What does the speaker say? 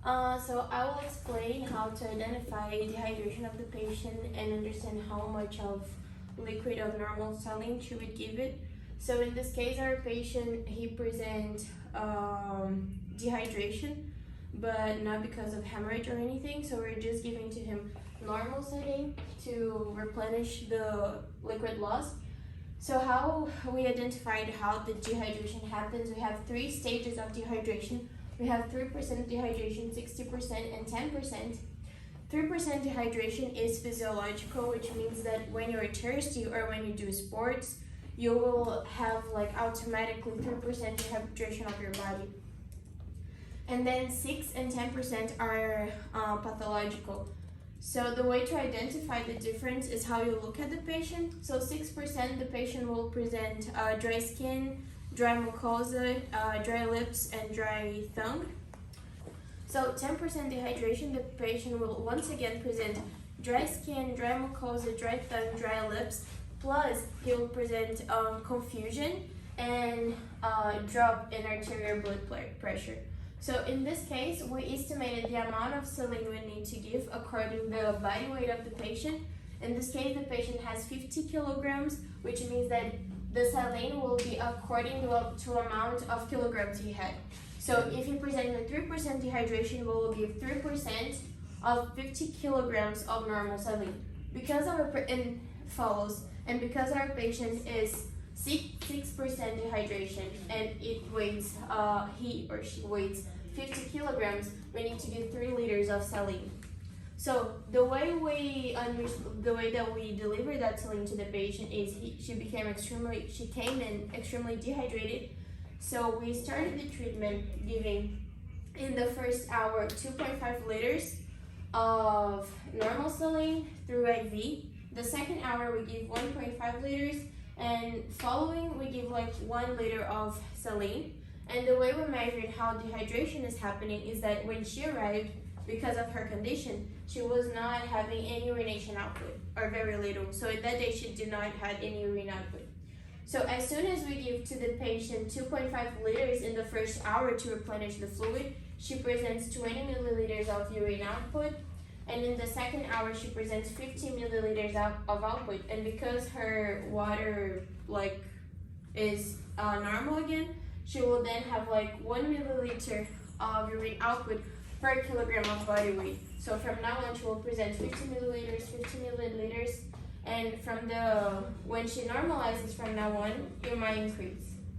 So I will explain how to identify dehydration of the patient and understand how much of liquid of normal saline should we give it. So in this case, our patient, he presents dehydration, but not because of hemorrhage or anything. So we're just giving to him normal saline to replenish the liquid loss. So how we identified how the dehydration happens, we have 3 stages of dehydration. We have 3% dehydration, 60%, and 10%. 3% dehydration is physiological, which means that when you're thirsty or when you do sports, you will have like automatically 3% dehydration of your body. And then 6 and 10% are pathological. So the way to identify the difference is how you look at the patient. So 6%, the patient will present dry skin, dry mucosa, dry lips, and dry tongue. So 10% dehydration, the patient will once again present dry skin, dry mucosa, dry tongue, dry lips, plus he will present confusion and drop in arterial blood pressure. So in this case, we estimated the amount of saline we need to give according to the body weight of the patient. In this case, the patient has 50 kilograms, which means that the saline will be according to amount of kilograms he had. So if he presents with 3% dehydration, we will give 3% of 50 kilograms of normal saline. Because our because our patient is 6% dehydration and it weighs he or she weighs 50 kilograms, we need to give 3 liters of saline. So the way that we deliver that saline to the patient is she came in extremely dehydrated. So we started the treatment giving in the first hour 2.5 liters of normal saline through IV. The second hour we give 1.5 liters, and following we give like 1 liter of saline. And the way we measured how dehydration is happening is that when she arrived, because of her condition, she was not having any urination output, or very little. So that day she did not have any urine output. So as soon as we give to the patient 2.5 liters in the first hour to replenish the fluid, she presents 20 milliliters of urine output. And in the second hour, she presents 15 milliliters of output. And because her water is normal again, she will then have like 1 milliliter of urine output per kilogram of body weight. So from now on, she will present 50 milliliters, and when she normalizes from now on, it might increase.